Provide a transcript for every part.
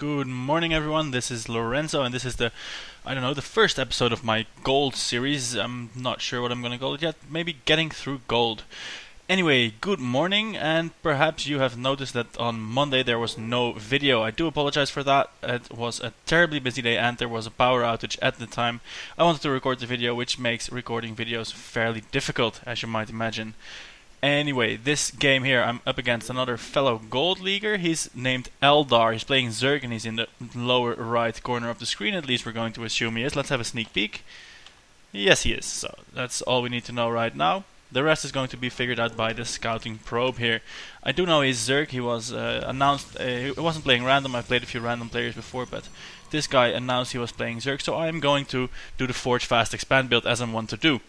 Good morning, everyone. This is Lorenzo, and this is the first episode of my gold series. I'm not sure what I'm going to call it yet. Maybe getting through gold. Anyway, good morning, and perhaps you have noticed that on Monday there was no video. I do apologize for that. It was a terribly busy day, and there was a power outage at the time. I wanted to record the video, which makes recording videos fairly difficult, as you might imagine. Anyway, this game here, I'm up against another fellow gold leaguer. He's named Eldar. He's playing Zerg and he's in the lower right corner of the screen. At least we're going to assume he is. Let's have a sneak peek. Yes, he is. So that's all we need to know right now. The rest is going to be figured out by the scouting probe here. I do know he's Zerg. He was announced. He wasn't playing random. I played a few random players before, but this guy announced he was playing Zerg. So I'm going to do the Forge Fast Expand build as I'm wont to do.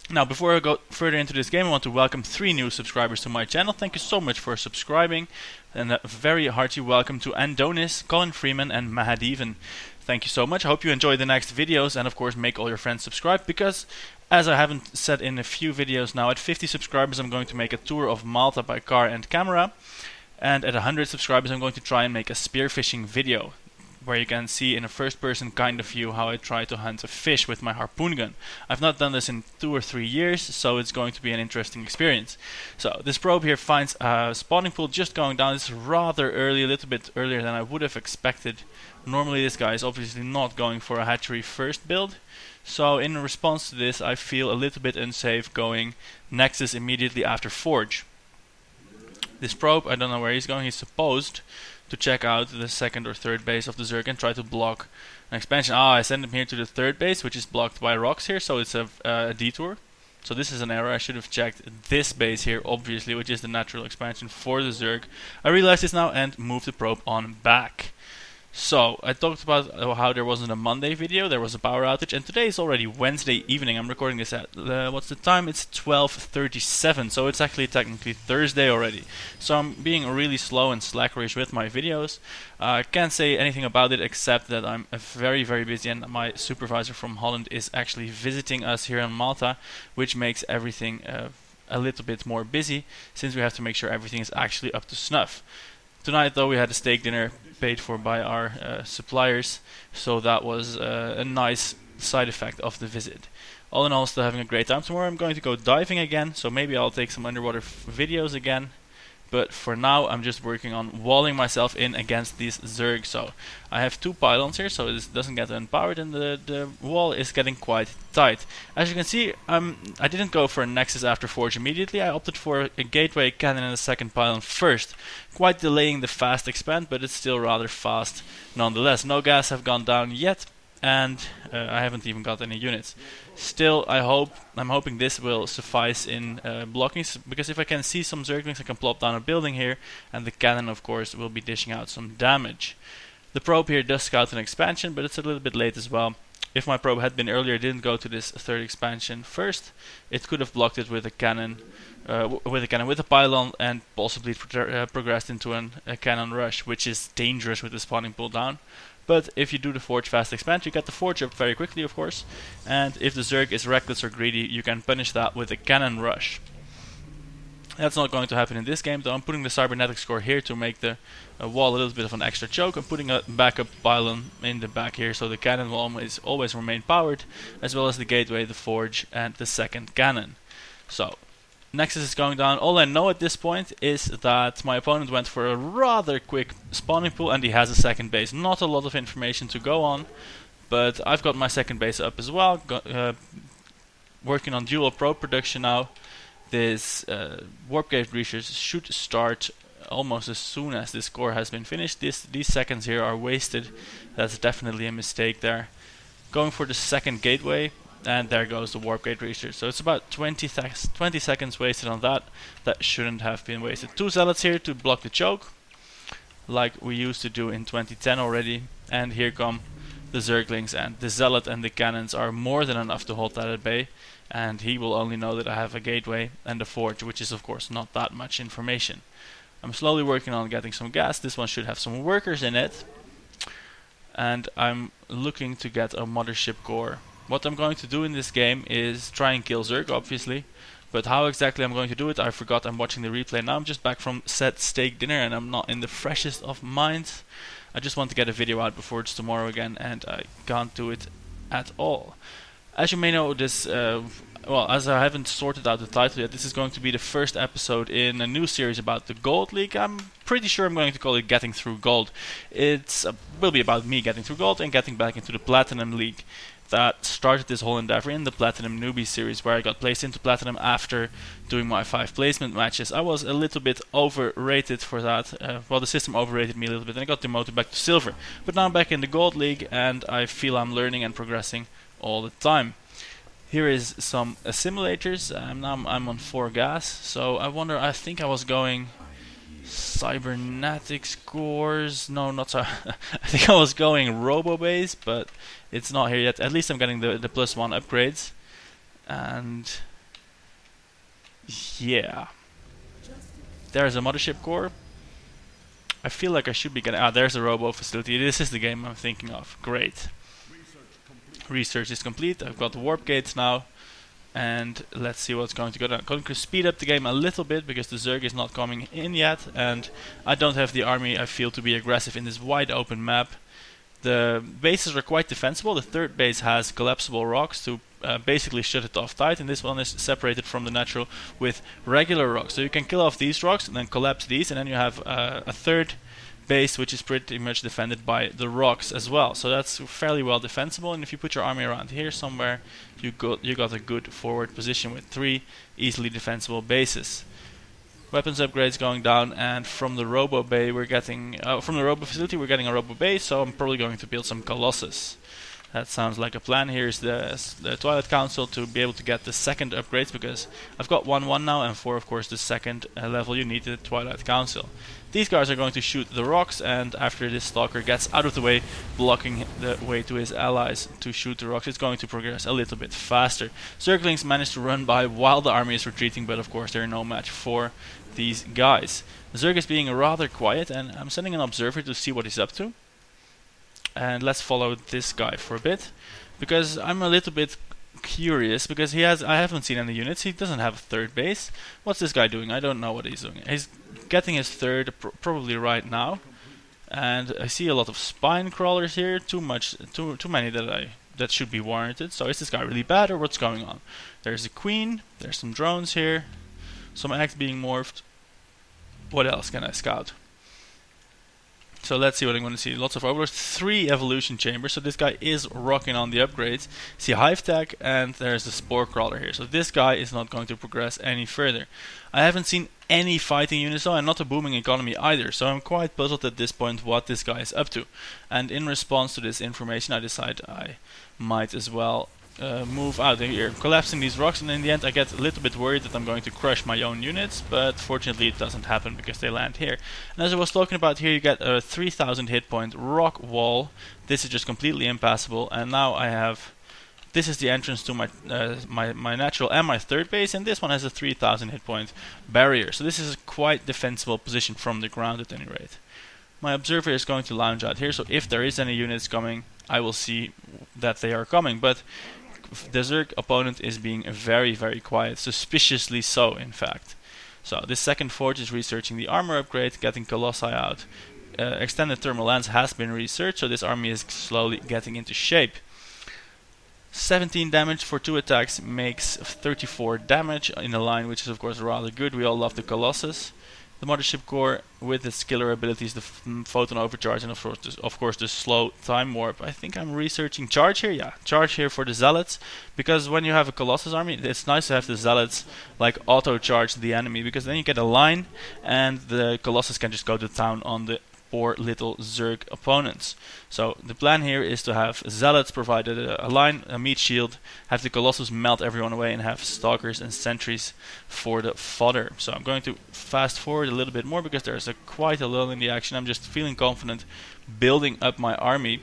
Now, before I go further into this game, I want to welcome 3 new subscribers to my channel. Thank you so much for subscribing, and a very hearty welcome to Andonis, Colin Freeman, and Mahadevan. Thank you so much. I hope you enjoy the next videos, and of course make all your friends subscribe, because as I haven't said in a few videos now, at 50 subscribers I'm going to make a tour of Malta by car and camera, and at 100 subscribers I'm going to try and make a spearfishing video, where you can see in a first-person kind of view how I try to hunt a fish with my harpoon gun. I've not done this in 2 or 3 years, so it's going to be an interesting experience. So this probe here finds a spawning pool just going down. It's rather early, a little bit earlier than I would have expected. Normally this guy is obviously not going for a hatchery first build, so in response to this I feel a little bit unsafe going Nexus immediately after Forge. This probe, I don't know where he's going. He's supposed to check out the second or third base of the Zerg and try to block an expansion. I sent him here to the third base, which is blocked by rocks here, so it's a detour. So this is an error. I should have checked this base here, obviously, which is the natural expansion for the Zerg. I realize this now and move the probe on back. So, I talked about how there wasn't a Monday video, there was a power outage, and today is already Wednesday evening. I'm recording this at, what's the time? It's 12:37, so it's actually technically Thursday already. So I'm being really slow and slackerish with my videos. I can't say anything about it except that I'm very, very busy, and my supervisor from Holland is actually visiting us here in Malta, which makes everything a little bit more busy, since we have to make sure everything is actually up to snuff. Tonight, though, we had a steak dinner paid for by our suppliers, so that was a nice side effect of the visit. All in all, still having a great time. Tomorrow I'm going to go diving again, so maybe I'll take some underwater videos again. But for now, I'm just working on walling myself in against these Zerg. So I have 2 pylons here, so this doesn't get unpowered, and the wall is getting quite tight. As you can see, I didn't go for a Nexus after Forge immediately. I opted for a gateway cannon and a second pylon first, quite delaying the fast expand, but it's still rather fast nonetheless. No gas have gone down yet, and I haven't even got any units. Still, I'm hoping this will suffice in blocking, because if I can see some Zerglings, I can plop down a building here, and the cannon, of course, will be dishing out some damage. The probe here does scout an expansion, but it's a little bit late as well. If my probe had been earlier, didn't go to this third expansion first, it could have blocked it with a cannon, with a pylon, and possibly progressed into a cannon rush, which is dangerous with the spawning pool down. But if you do the Forge Fast Expand, you get the Forge up very quickly, of course. And if the Zerg is reckless or greedy, you can punish that with a Cannon Rush. That's not going to happen in this game, though. I'm putting the Cybernetic Score here to make the wall a little bit of an extra choke. I'm putting a backup pylon in the back here, so the cannon will always remain powered, as well as the gateway, the Forge, and the second cannon. So, Nexus is going down. All I know at this point is that my opponent went for a rather quick spawning pool, and he has a second base. Not a lot of information to go on, but I've got my second base up as well. Working on dual probe production now. This warp gate research should start almost as soon as this core has been finished. These seconds here are wasted. That's definitely a mistake there. Going for the second gateway. And there goes the warp gate research. So it's about 20 seconds wasted on that. That shouldn't have been wasted. 2 zealots here to block the choke, like we used to do in 2010 already. And here come the Zerglings, and the zealot and the cannons are more than enough to hold that at bay. And he will only know that I have a gateway and a forge, which is of course not that much information. I'm slowly working on getting some gas. This one should have some workers in it. And I'm looking to get a mothership core. What I'm going to do in this game is try and kill Zerg, obviously, but how exactly I'm going to do it, I forgot. I'm watching the replay now. I'm just back from said steak dinner and I'm not in the freshest of minds. I just want to get a video out before it's tomorrow again, and I can't do it at all. As you may know, this well, as I haven't sorted out the title yet, this is going to be the first episode in a new series about the Gold League. I'm pretty sure I'm going to call it Getting Through Gold. It's will be about me getting through Gold and getting back into the Platinum League. That started this whole endeavor in the Platinum Newbie series, where I got placed into Platinum after doing my 5 placement matches. I was a little bit overrated for that. Well, the system overrated me a little bit, and I got demoted back to Silver. But now I'm back in the Gold League, and I feel I'm learning and progressing all the time. Here is some simulators. Now I'm on 4 gas, so I think I was going cybernetics cores. No, not so. I think I was going robo base, but it's not here yet. At least I'm getting the +1 upgrades, and yeah, there's a mothership core. I feel like I should be getting. There's a robo facility. This is the game I'm thinking of. Great. Research is complete. I've got the warp gates now, and let's see what's going to go down. I'm going to speed up the game a little bit because the Zerg is not coming in yet, and I don't have the army I feel to be aggressive in this wide open map. The bases are quite defensible. The third base has collapsible rocks to basically shut it off tight, and this one is separated from the natural with regular rocks. So you can kill off these rocks and then collapse these, and then you have a third base which is pretty much defended by the rocks as well. So that's fairly well defensible, and if you put your army around here somewhere, you got a good forward position with 3 easily defensible bases. Weapons upgrades going down, and from the robo bay we're getting from the robo facility we're getting a robo base, so I'm probably going to build some Colossus. That sounds like a plan. Here's the Twilight Council to be able to get the second upgrades, because I've got 1-1 now, and for of course the second level you need the Twilight Council. These guys are going to shoot the rocks, and after this Stalker gets out of the way, blocking the way to his allies to shoot the rocks, it's going to progress a little bit faster. Zerglings managed to run by while the army is retreating, but of course they're no match for these guys. Zerg is being rather quiet, and I'm sending an observer to see what he's up to. And let's follow this guy for a bit, because I'm a little bit curious, because I haven't seen any units. He doesn't have a third base. What's this guy doing? I don't know what he's doing. He's getting his third probably right now, and I see a lot of spine crawlers here. Too many that should be warranted. So is this guy really bad, or what's going on? There's a queen. There's some drones here. Some eggs being morphed. What else can I scout? So let's see what I'm going to see. Lots of overlords, 3 evolution chambers, so this guy is rocking on the upgrades. See hive tech, and there's the spore crawler here. So this guy is not going to progress any further. I haven't seen any fighting units though, and not a booming economy either, so I'm quite puzzled at this point what this guy is up to. And in response to this information, I decide I might as well move out of here, collapsing these rocks, and in the end I get a little bit worried that I'm going to crush my own units, but fortunately it doesn't happen because they land here. And as I was talking about, here you get a 3000 hit point rock wall. This is just completely impassable, and now I have, this is the entrance to my my natural and my third base, and this one has a 3000 hit point barrier, so this is a quite defensible position from the ground at any rate. My observer is going to lounge out here, so if there is any units coming, I will see that they are coming, but the Zerg opponent is being very, very quiet, suspiciously so in fact. So this second forge is researching the armor upgrade, getting Colossi out. Extended thermal lens has been researched, so this army is slowly getting into shape. 17 damage for 2 attacks makes 34 damage in a line, which is of course rather good. We all love the Colossus. The mothership core with its killer abilities, the photon overcharge, and of course the slow time warp. I think I'm researching charge here. Yeah, charge here for the zealots, because when you have a Colossus army, it's nice to have the zealots like auto charge the enemy, because then you get a line and the Colossus can just go to town on the poor little Zerg opponents. So the plan here is to have zealots provided a line, a meat shield, have the Colossus melt everyone away, and have stalkers and sentries for the fodder. So I'm going to fast forward a little bit more because there's quite a lull in the action. I'm just feeling confident building up my army.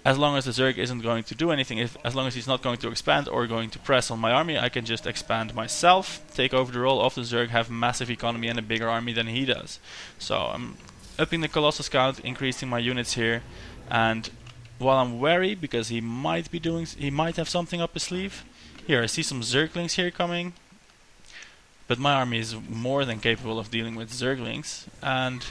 As long as the Zerg isn't going to do anything, as long as he's not going to expand or going to press on my army, I can just expand myself, take over the role of the Zerg, have massive economy and a bigger army than he does. So I'm upping the Colossus count, increasing my units here, and while I'm wary because he might have something up his sleeve. Here I see some Zerglings here coming, but my army is more than capable of dealing with Zerglings, and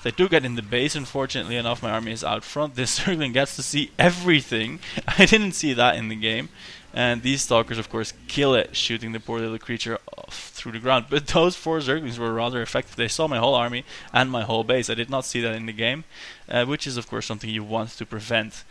They do get in the base, unfortunately enough. My army is out front. This Zergling gets to see everything. I didn't see that in the game. And these stalkers, of course, kill it, shooting the poor little creature off through the ground. But those 4 Zerglings were rather effective. They saw my whole army and my whole base. I did not see that in the game, which is, of course, something you want to prevent.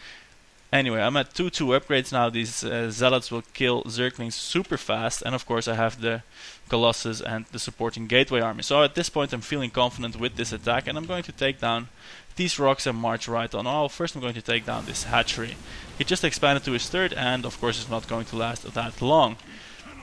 Anyway, I'm at 2-2 upgrades now. These zealots will kill Zerglings super fast. And, of course, I have the Colossus and the supporting gateway army. So at this point, I'm feeling confident with this attack. And I'm going to take down these rocks and march right on. Oh, first I'm going to take down this hatchery. He just expanded to his 3rd, and of course it's not going to last that long.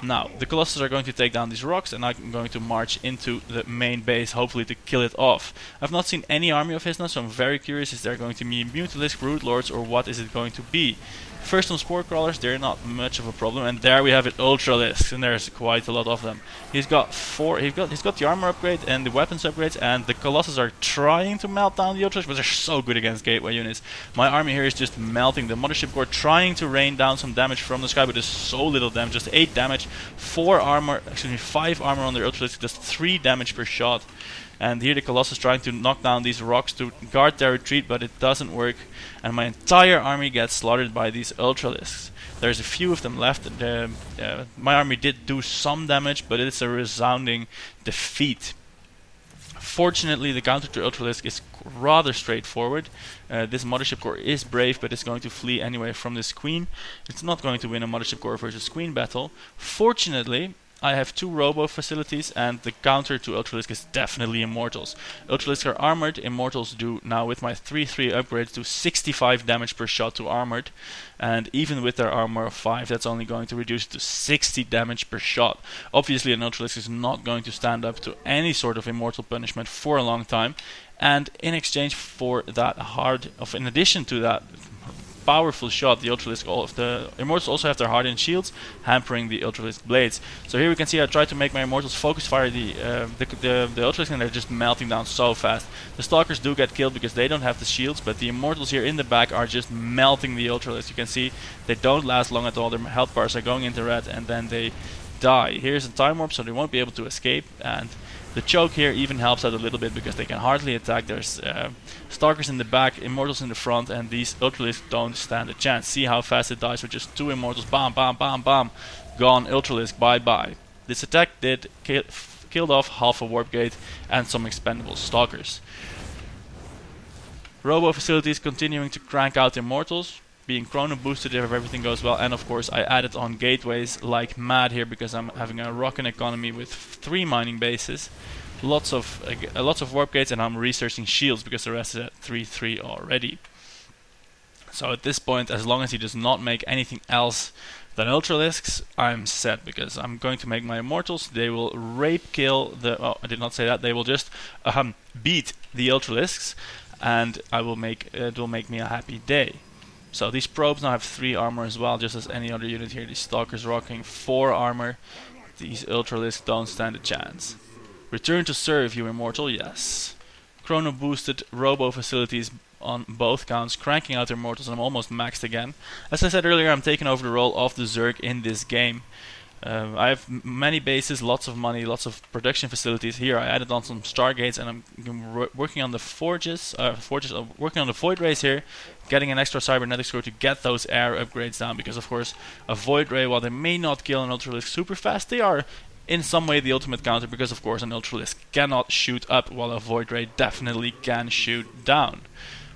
Now, the Colossus are going to take down these rocks, and I'm going to march into the main base, hopefully to kill it off. I've not seen any army of his now, so I'm very curious, is there going to be Mutalisk, Brood Lords, or what is it going to be? First on Spore Crawlers, they're not much of a problem, and there we have it, Ultralisks, and there's quite a lot of them. He's got 4, he's got the armor upgrade and the weapons upgrades, and the Colossus are trying to melt down the Ultralisks, but they're so good against gateway units. My army here is just melting the Mothership Core, trying to rain down some damage from the sky, but there's so little damage, just 8 damage, 5 armor on their Ultralisk, just 3 damage per shot. And here the Colossus trying to knock down these rocks to guard their retreat, but it doesn't work. And my entire army gets slaughtered by these Ultralisks. There's a few of them left. My army did do some damage, but it's a resounding defeat. Fortunately, the counter to Ultralisk is rather straightforward. This Mothership Core is brave, but it's going to flee anyway from this Queen. It's not going to win a Mothership Core versus Queen battle. Fortunately, I have 2 Robo facilities, and the counter to Ultralisk is definitely Immortals. Ultralisk are armored, Immortals do now with my 3-3 upgrades do 65 damage per shot to armored, and even with their armor of 5 that's only going to reduce it to 60 damage per shot. Obviously an Ultralisk is not going to stand up to any sort of Immortal punishment for a long time, and in exchange for that in addition to that powerful shot, the Immortals also have their hardened shields, hampering the Ultralisk blades. So here we can see I tried to make my Immortals focus fire the Ultralisk, and they're just melting down so fast. The Stalkers do get killed because they don't have the shields, but the Immortals here in the back are just melting the Ultralisk. You can see they don't last long at all. Their health bars are going into red, and then they die. Here's a time warp, so they won't be able to escape, and the choke here even helps out a little bit because they can hardly attack. There's Stalkers in the back, Immortals in the front, and these Ultralisks don't stand a chance. See how fast it dies with just 2 Immortals. Bam, bam, bam, bam. Gone. Ultralisk, bye-bye. This attack did killed off half a Warp Gate and some expendable Stalkers. Robo facilities continuing to crank out Immortals, being chrono boosted if everything goes well, and of course I added on gateways like mad here because I'm having a rockin' economy with 3 mining bases, lots of warp gates, and I'm researching shields because the rest is at 3-3 already. So at this point, as long as he does not make anything else than Ultralisks, I'm set, because I'm going to make my Immortals. They will rape kill the... oh, I did not say that. They will just beat the Ultralisks, and it will make me a happy day. So these probes now have 3 armor as well, just as any other unit here. These Stalkers rocking 4 armor. These Ultralisks don't stand a chance. Return to serve, you Immortal, yes. Chrono boosted Robo facilities on both counts, cranking out their Immortals, and I'm almost maxed again. As I said earlier, I'm taking over the role of the Zerg in this game. I have many bases, lots of money, lots of production facilities. Here I added on some Stargates, and I'm working on the forges, working on the Void Rays here, getting an extra Cybernetics Core to get those air upgrades down, because of course a Void Ray, while they may not kill an Ultralisk super fast, they are in some way the ultimate counter, because of course an Ultralisk cannot shoot up, while a Void Ray definitely can shoot down.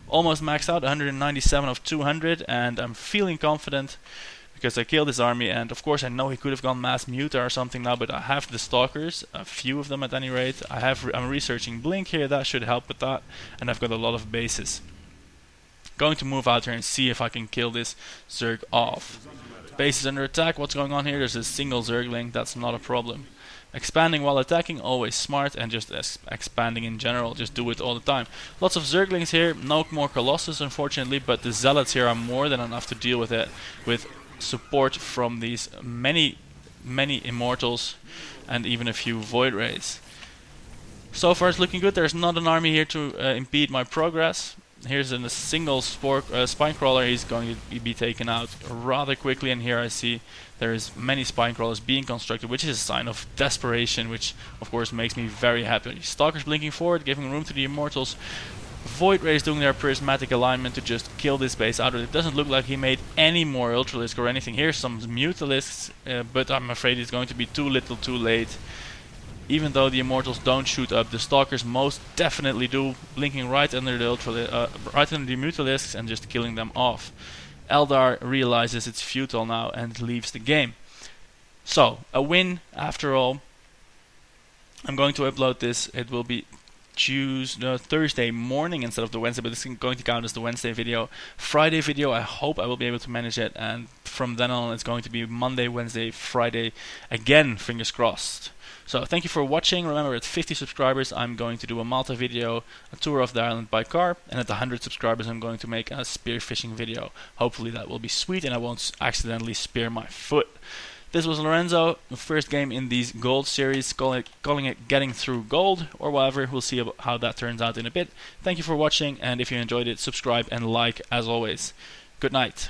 Almost maxed out, 197 of 200, and I'm feeling confident because I killed his army, and of course I know he could have gone mass muta or something now, but I have the Stalkers, a few of them at any rate. I'm researching Blink here, that should help with that, and I've got a lot of bases. Going to move out here and see if I can kill this Zerg off. Base is under attack. What's going on here? There's a single Zergling, that's not a problem. Expanding while attacking, always smart, and just expanding in general, just do it all the time. Lots of Zerglings here, no more Colossus unfortunately, but the Zealots here are more than enough to deal with it, with support from these many Immortals and even a few Void Rays. So far it's looking good. There's not an army here to impede my progress. here's a single spine crawler. He's going to be taken out rather quickly, and here I see there's many spine crawlers being constructed, which is a sign of desperation, which of course makes me very happy. Stalkers blinking forward, giving room to the Immortals. Void Rays doing their prismatic alignment to just kill this base out. It doesn't look like he made any more Ultralisk or anything. Here's some Mutalisks, but I'm afraid it's going to be too little too late. Even though the Immortals don't shoot up, the Stalkers most definitely do, blinking right under the Mutalisks and just killing them off. Eldar realizes it's futile now and leaves the game. So, a win after all. I'm going to upload this. It will be Thursday morning instead of the Wednesday, but it's going to count as the Wednesday video. Friday video, I hope I will be able to manage it, and from then on it's going to be Monday, Wednesday, Friday again, fingers crossed. So thank you for watching. Remember, at 50 subscribers I'm going to do a Malta video, a tour of the island by car, and at 100 subscribers I'm going to make a spearfishing video. Hopefully that will be sweet and I won't accidentally spear my foot. This was Lorenzo, the first game in these gold series, calling it Getting Through Gold, or whatever. We'll see how that turns out in a bit. Thank you for watching, and if you enjoyed it, subscribe and like as always. Good night.